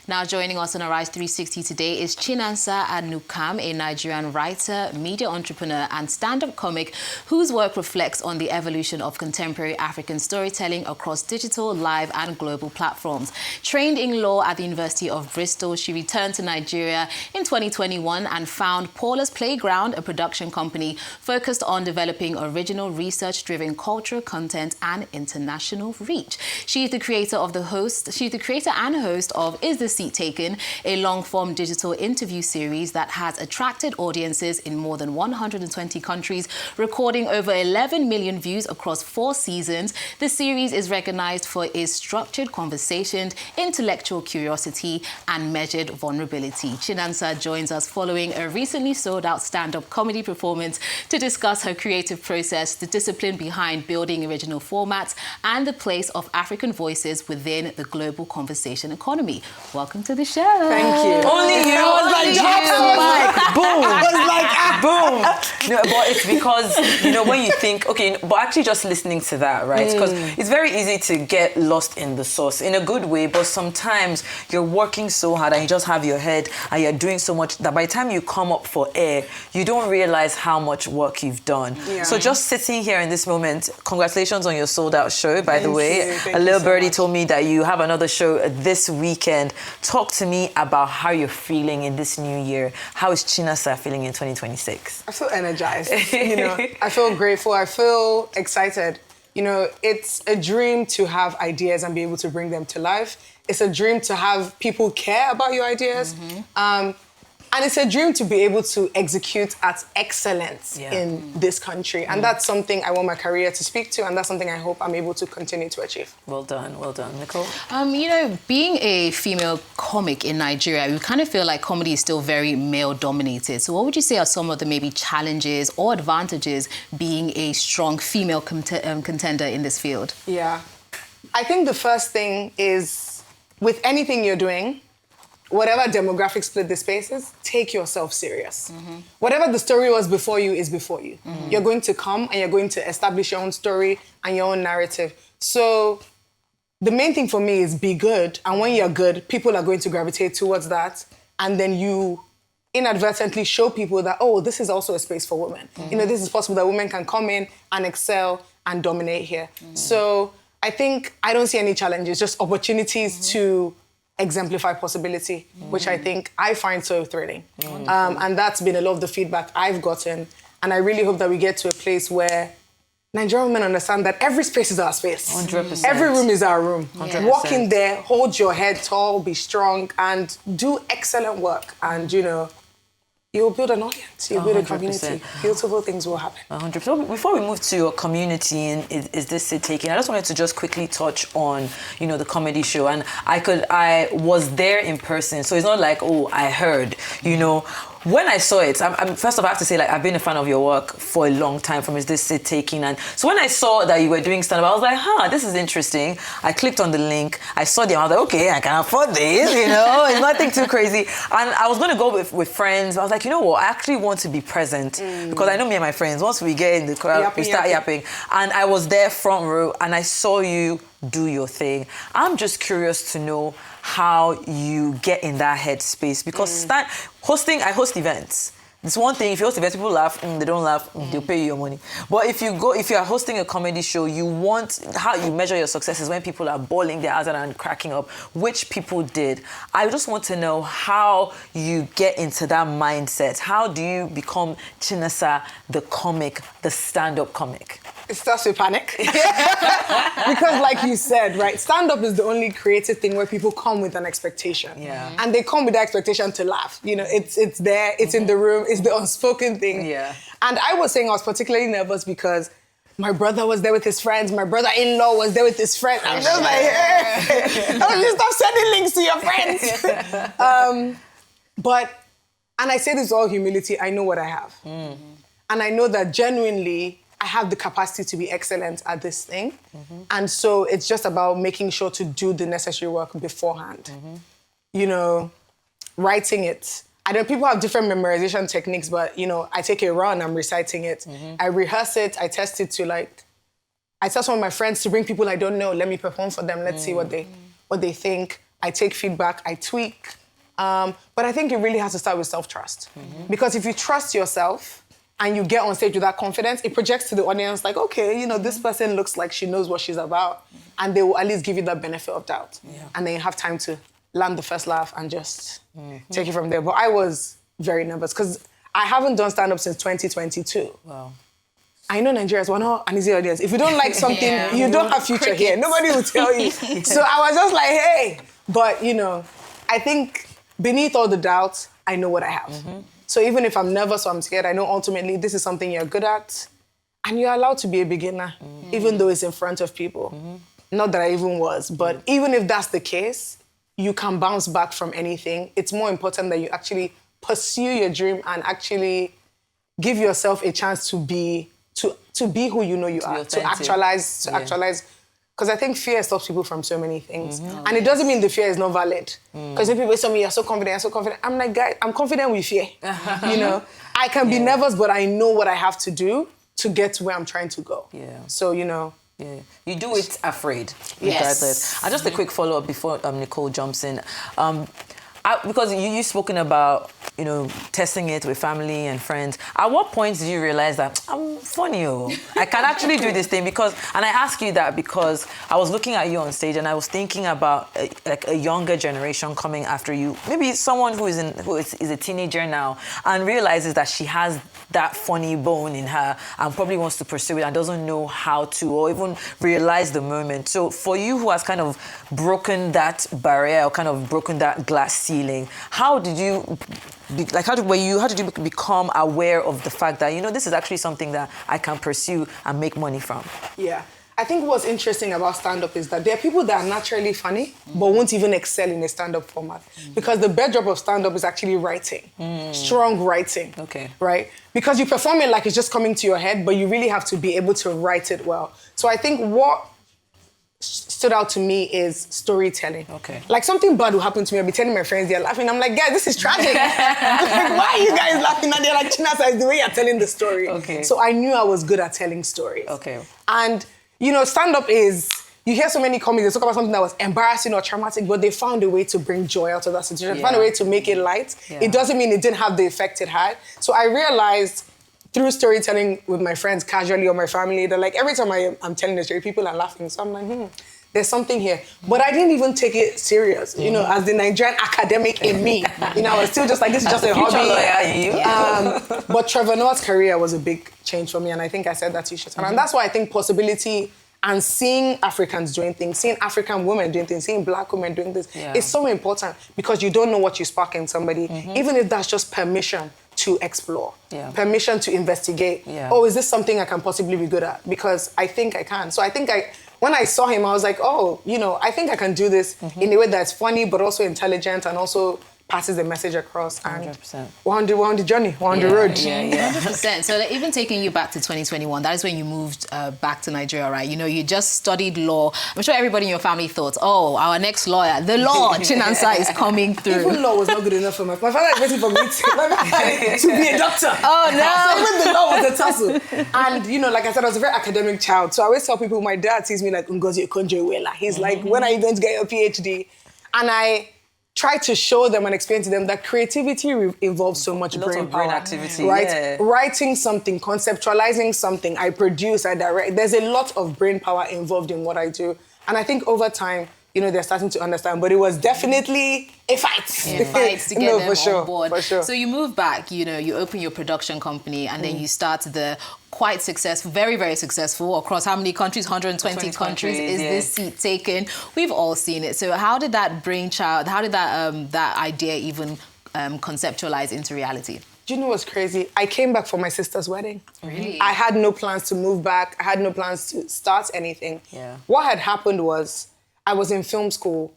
Now joining us on Arise 360 today is Chinasa Anukam, a Nigerian writer, media entrepreneur and stand-up comic whose work reflects on the evolution of contemporary African storytelling across digital, live and global platforms. Trained in law at the University of Bristol, she returned to Nigeria in 2021 and found Paula's Playground, a production company focused on developing original research-driven cultural content and international reach. She's the creator and host of Is the Seat Taken, a long-form digital interview series that has attracted audiences in more than 120 countries, recording over 11 million views across 4 seasons. The series is recognized for its structured conversations, intellectual curiosity, and measured vulnerability. Chinasa joins us following a recently sold-out stand-up comedy performance to discuss her creative process, the discipline behind building original formats, and the place of African voices within the global conversation economy. Welcome to the show. Thank you. Only you. I was like, Boom. I was like, boom. No, but it's because, when you think, okay, but actually just listening to that, right? Because it's very easy to get lost in the sauce in a good way, but sometimes you're working so hard and you just have your head and you're doing so much that by the time you come up for air, you don't realize how much work you've done. Yeah. So just sitting here in this moment, congratulations on your sold out show, by the way. A little birdie told me that you have another show this weekend. Talk to me about how you're feeling in this new year. How is Chinasa feeling in 2026? I feel energized. I feel grateful. I feel excited. It's a dream to have ideas and be able to bring them to life. It's a dream to have people care about your ideas. And it's a dream to be able to execute at excellence in this country. And that's something I want my career to speak to, and that's something I hope I'm able to continue to achieve. Well done. Nicole? Being a female comic in Nigeria, we kind of feel like comedy is still very male-dominated. So what would you say are some of the maybe challenges or advantages being a strong female contender in this field? Yeah. I think the first thing is, with anything you're doing, whatever demographic split the space is, take yourself serious. Whatever the story was before you is before you. You're going to come and you're going to establish your own story and your own narrative. So the main thing for me is be good. And when you're good, people are going to gravitate towards that. And then you inadvertently show people that, oh, this is also a space for women. This is possible that women can come in and excel and dominate here. So I think I don't see any challenges, just opportunities to exemplify possibility, which I think I find so thrilling. And that's been a lot of the feedback I've gotten. And I really hope that we get to a place where Nigerian women understand that every space is our space. 100%. Every room is our room. 100%. Walk in there, hold your head tall, be strong, and do excellent work. And, you'll build an audience, you'll build a community. Beautiful things will happen. 100%. So before we move to your community and Is This Seat Taken, I just wanted to just quickly touch on, the comedy show. And I was there in person, so it's not like, oh, I heard, When I saw it, first of all, I have to say, I've been a fan of your work for a long time, from Is This Seat Taken. And so when I saw that you were doing stand-up, I was like, this is interesting. I clicked on the link. I saw them. I was like, okay, I can afford this, It's nothing too crazy. And I was going to go with friends. I was like, you know what? I actually want to be present because I know me and my friends, once we get in the crowd, we start yapping. And I was there front row and I saw you do your thing. I'm just curious to know how you get in that headspace, because I host events. It's one thing, if you host events, people laugh, they don't laugh, they'll pay you your money. But if you are hosting a comedy show, how you measure your success is when people are bawling their eyes out and cracking up, which people did. I just want to know how you get into that mindset. How do you become Chinasa, the comic, the stand-up comic? It starts with panic. Because like you said, right, stand-up is the only creative thing where people come with an expectation. Yeah. And they come with the expectation to laugh. It's there, it's in the room, it's the unspoken thing. Yeah. And I was saying I was particularly nervous because my brother was there with his friends, my brother-in-law was there with his friends. I'm just like, hey, stop sending links to your friends. And I say this with all humility, I know what I have. And I know that genuinely, I have the capacity to be excellent at this thing. And so it's just about making sure to do the necessary work beforehand. Writing it. I know people have different memorization techniques, but, I take a run, I'm reciting it. I rehearse it, I test it to I tell some of my friends to bring people I don't know, let me perform for them, let's see what they think. I take feedback, I tweak. But I think it really has to start with self-trust. Because if you trust yourself and you get on stage with that confidence, it projects to the audience like, okay, this person looks like she knows what she's about. And they will at least give you that benefit of doubt. And then you have time to land the first laugh and just take it from there. But I was very nervous because I haven't done stand-up since 2022. Wow. I know Nigerians want an easy audience. If you don't like something, you don't have future here. Nobody will tell you. So I was just like, hey. But, I think beneath all the doubts, I know what I have. So even if I'm nervous or I'm scared, I know ultimately this is something you're good at. And you're allowed to be a beginner, even though it's in front of people. Not that I even was, but even if that's the case, you can bounce back from anything. It's more important that you actually pursue your dream and actually give yourself a chance to be who you know you are, to actualize. Because I think fear stops people from so many things. And it doesn't mean the fear is not valid. Because if people say to me, you're so confident, I'm like, guys, I'm confident with fear. I can be nervous, but I know what I have to do to get to where I'm trying to go. So, Yeah, you do it afraid, regardless. And just a quick follow-up before Nicole jumps in. Because you've spoken about, testing it with family and friends. At what point did you realize that I'm funny? I can actually do this thing? And I ask you that because I was looking at you on stage and I was thinking about a younger generation coming after you. Maybe someone who is a teenager now and realizes that she has that funny bone in her and probably wants to pursue it and doesn't know how to or even realize the moment. So for you who has kind of broken that barrier or kind of broken that glass ceiling, how did you become aware of the fact that, this is actually something that I can pursue and make money from? Yeah. I think what's interesting about stand-up is that there are people that are naturally funny, but won't even excel in a stand-up format. Because the bedrock of stand-up is actually writing, strong writing, right? Because you perform it like it's just coming to your head, but you really have to be able to write it well. So I think what stood out to me is storytelling. Like something bad will happen to me, I'll be telling my friends, they're laughing. I'm like, guys, this is tragic. Like, why are you guys laughing? And they're like, Chinasa, it's the way you're telling the story. So I knew I was good at telling stories. And stand-up is, you hear so many comedians talk about something that was embarrassing or traumatic, but they found a way to bring joy out of that situation. They found a way to make it light. It doesn't mean it didn't have the effect it had. So I realized through storytelling with my friends casually or my family, that like every time I'm telling the story, people are laughing. So I'm like, there's something here. But I didn't even take it serious, as the Nigerian academic in me. I was still just like, this is just a hobby. But Trevor Noah's career was a big change for me, and I think I said that to you, Shaitan. And that's why I think possibility and seeing Africans doing things, seeing African women doing things, seeing Black women doing this is so important because you don't know what you spark in somebody, even if that's just permission to explore, permission to investigate. Oh, is this something I can possibly be good at? Because I think I can. So I think when I saw him, I was like, oh, I think I can do this in a way that's funny, but also intelligent and also passes the message across. And 100%. We're on the journey, we're on the road. 100%. So even taking you back to 2021, that is when you moved back to Nigeria, right? You just studied law. I'm sure everybody in your family thought, oh, our next lawyer, the law, Chinasa, is coming through. Even law was not good enough for my father is waiting for me to be a doctor. Oh, no. So even the law was a tussle. And, like I said, I was a very academic child. So I always tell people, my dad sees me like, Ngozi Okonjo-Iweala. He's like, when are you going to get your PhD? And I try to show them and explain to them that creativity involves so much brain power. Brain activity, right? Writing something, conceptualizing something, I produce, I direct. There's a lot of brain power involved in what I do. And I think over time, they're starting to understand, but it was definitely a fight. Fights to get them on board. For sure. So you move back, you open your production company and then you start the quite successful, very, very successful across how many countries? 120 countries is this seat taken. We've all seen it. So how did that brainchild, how did that idea even conceptualize into reality? Do you know what's crazy? I came back for my sister's wedding. Really? I had no plans to move back. I had no plans to start anything. What had happened was I was in film school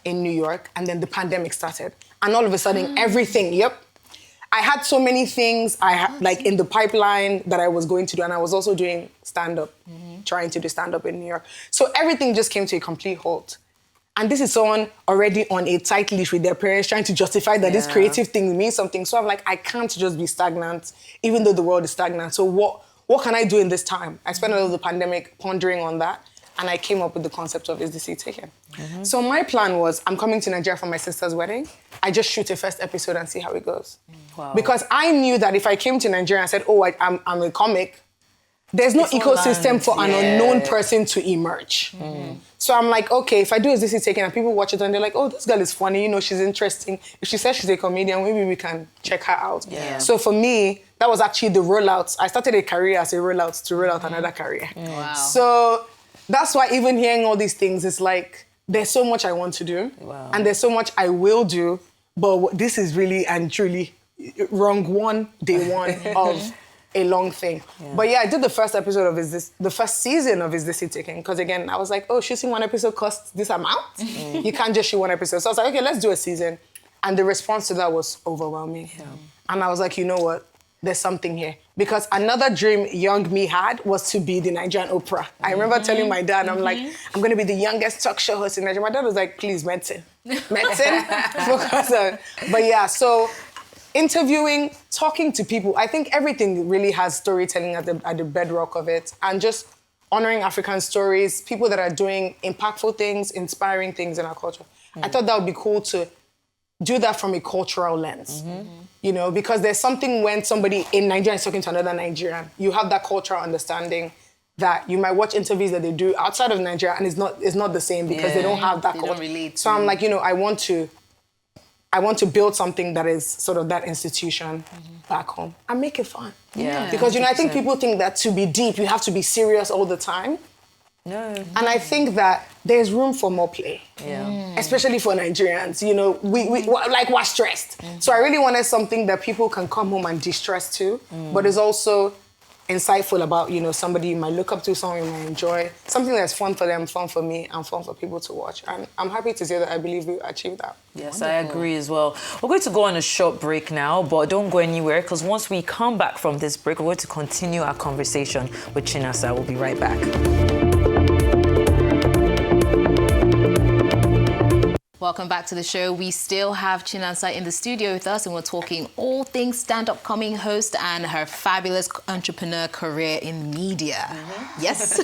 in New York and then the pandemic started. And all of a sudden, everything, I had so many things I had like in the pipeline that I was going to do. And I was also doing stand-up, trying to do stand-up in New York. So everything just came to a complete halt. And this is someone already on a tight leash with their parents trying to justify that this creative thing means something. So I'm like, I can't just be stagnant, even though the world is stagnant. So what can I do in this time? I spent a lot of the pandemic pondering on that. And I came up with the concept of Is the Seat Taken? So my plan was, I'm coming to Nigeria for my sister's wedding. I just shoot a first episode and see how it goes. Wow. Because I knew that if I came to Nigeria and said, oh, I'm a comic, there's no ecosystem for an unknown person to emerge. So I'm like, okay, if I do Is This Taken and people watch it and they're like, oh, this girl is funny, you know, she's interesting. If she says she's a comedian, maybe we can check her out. Yeah. So for me, that was actually the rollout. I started a career as a rollout to roll out another career. Wow. So that's why even hearing all these things, it's like, there's so much I want to do. Wow. And there's so much I will do. But this is really and truly day one of a long thing. Yeah. But yeah, I did the first episode of the first season of Is This It Taken? Because again, I was like, oh, shooting one episode costs this amount? You can't just shoot one episode. So I was like, okay, let's do a season. And the response to that was overwhelming. Yeah. And I was like, you know what? There's something here. Because another dream young me had was to be the Nigerian Oprah. I remember telling my dad, I'm like, I'm going to be the youngest talk show host in Nigeria. My dad was like, please, medicine. Focus on. But yeah, so interviewing, talking to people, I think everything really has storytelling at the bedrock of it. And just honoring African stories, people that are doing impactful things, inspiring things in our culture. I thought that would be cool to do that from a cultural lens. You know, because there's something when somebody in Nigeria is talking to another Nigerian, you have that cultural understanding that you might watch interviews that they do outside of Nigeria and it's not the same because they don't have that culture. Don't relate. So I'm like, you know, I want to build something that is sort of that institution back home and make it fun. Yeah. Because, you know, I think people think that to be deep, you have to be serious all the time. No. And I think that there's room for more play. Yeah. Especially for Nigerians. You know, we're stressed. So I really wanted something that people can come home and distress to, but is also insightful about, you know, somebody you might look up to, someone you might enjoy, something that's fun for them, fun for me, and fun for people to watch. And I'm happy to say that I believe we achieved that. Yes, wonderful. I agree as well. We're going to go on a short break now, but don't go anywhere because once we come back from this break, we're going to continue our conversation with Chinasa. We'll be right back. Welcome back to the show. We still have Chinasa in the studio with us and we're talking all things stand-up comedy host and her fabulous entrepreneur career in media. Yes?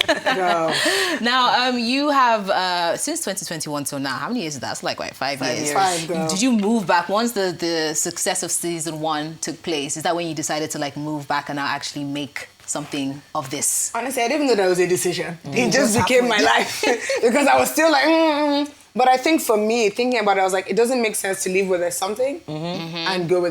Now, you have, since 2021 till now, how many years is that? It's like, what, 5 years? 5, girl. Did you move back once the success of season 1 took place? Is that when you decided to like move back and now actually make something of this? Honestly, I didn't even know that was a decision. It just became my life because I was still like, But I think for me, thinking about it, I was like, it doesn't make sense to leave where there's something and go where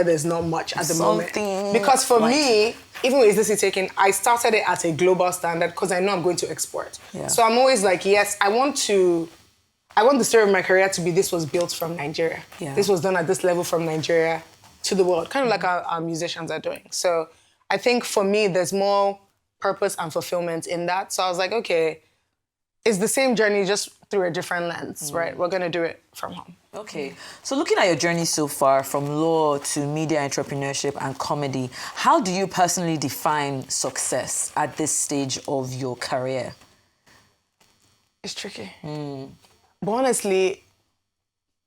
there's not much at the moment. Because for me, even with Is This Taken, I started it at a global standard because I know I'm going to export. Yeah. So I'm always like, yes, I want the story of my career to be this was built from Nigeria. Yeah. This was done at this level from Nigeria to the world, kind of like our musicians are doing. So I think for me, there's more purpose and fulfillment in that. So I was like, okay, it's the same journey, just through a different lens, right? We're going to do it from home. Okay. So looking at your journey so far, from law to media entrepreneurship and comedy, how do you personally define success at this stage of your career? It's tricky. But honestly,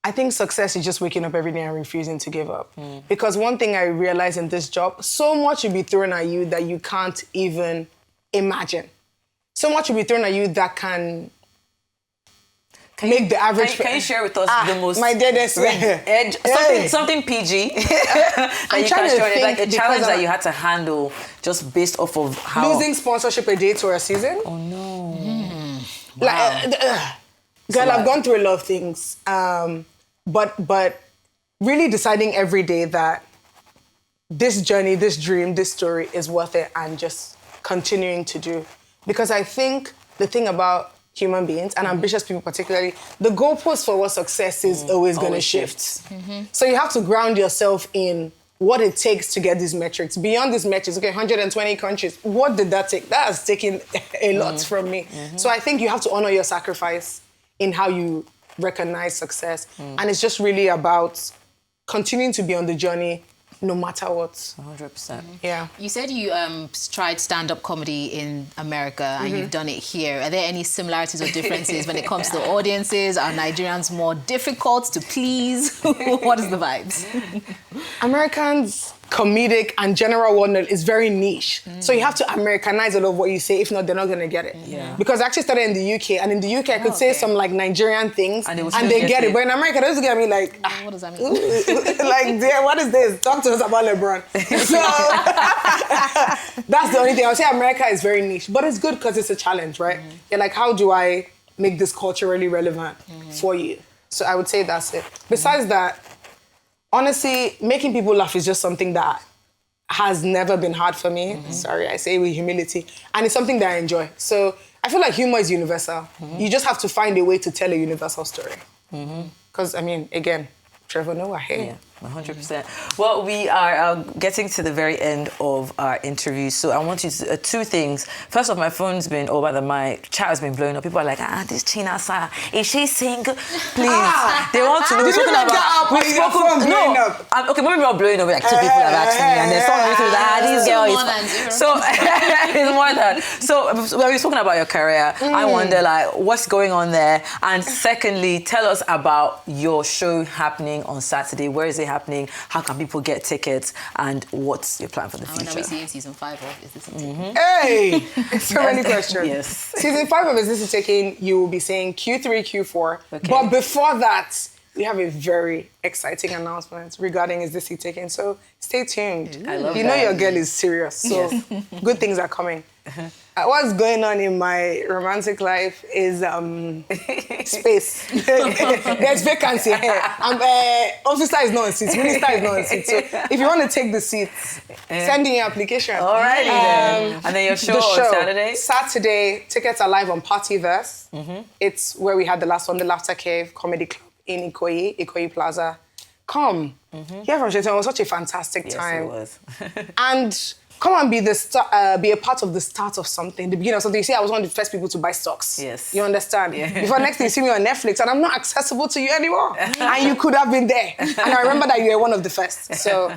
I think success is just waking up every day and refusing to give up. Because one thing I realized in this job, so much will be thrown at you that you can't even imagine. So much will be thrown at you that can make the average... Can you share with us the most... My deadest edge. Something PG that you can share, like a challenge that you had to handle just based off of how... Losing sponsorship a day to a season. Oh, no. Wow. Girl, I've gone through a lot of things. But really deciding every day that this journey, this dream, this story is worth it and just continuing to do. Because I think the thing about human beings, and ambitious people particularly, the goalpost for what success is always going to shift. So you have to ground yourself in what it takes to get these metrics. Beyond these metrics, okay, 120 countries, what did that take? That has taken a lot from me. So I think you have to honor your sacrifice in how you recognize success. And it's just really about continuing to be on the journey no matter what. 100%. Yeah. You said you tried stand-up comedy in America and you've done it here. Are there any similarities or differences when it comes to audiences? Are Nigerians more difficult to please? What is the vibes? Americans comedic, and general world knowledge is very niche. So you have to Americanize a lot of what you say. If not, they're not going to get it. Yeah. Because I actually started in the UK, and in the UK, I could say some like Nigerian things, And they get it. But in America, they just get me like, What does that mean? like, dear, what is this? Talk to us about LeBron. So that's the only thing. I would say America is very niche, but it's good because it's a challenge, right? You're like, how do I make this culturally relevant for you? So I would say that's it. Besides that, honestly, making people laugh is just something that has never been hard for me. Sorry, I say it with humility. And it's something that I enjoy. So I feel like humor is universal. You just have to find a way to tell a universal story. Because, I mean, again, Trevor Noah, hey. Yeah. 100%. Well, we are getting to the very end of our interview, so I want you to two things. First off, my phone's been over my chat has been blowing up. People are like, this Chinasa, is she single? Please. They want to know. Did you make that up when your phone blowing up? Okay, maybe not blowing up, like two people have asked me, and then someone who's like, this girl is... So, it's more than... So, when we're talking about your career, I wonder, like, what's going on there? And secondly, tell us about your show happening on Saturday. Where is it happening? How can people get tickets? And what's your plan for the future? When are we seeing season 5 of Is This It? Hey! So many questions. Yes. Season 5 of Is This It Taking, you will be saying Q3, Q4. Okay. But before that, we have a very exciting announcement regarding Is This It Taking. So stay tuned. I love you know that. your girl is serious. So good things are coming. What's going on in my romantic life is space. There's vacancy here. Officer is not on seat. Minister is not on seat. So if you want to take the seats, send in your application. All righty then. And then your show on Saturday? Saturday, tickets are live on Partyverse. It's where we had the last one, the Laughter Cave Comedy Club in Ikoyi Plaza. Come. Here from Shetan, it was such a fantastic time. Yes, it was. And come and be be a part of the start of something, the beginning of something. You see, I was one of the first people to buy stocks. Yes. You understand? Yeah. Before next thing you see me on Netflix and I'm not accessible to you anymore. And you could have been there. And I remember that you were one of the first. So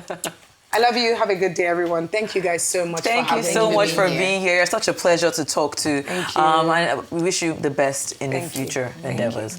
I love you. Have a good day, everyone. Thank you guys so much for having me. Thank you so much for being here. You're such a pleasure to talk to. Thank you. And we wish you the best in the future endeavors.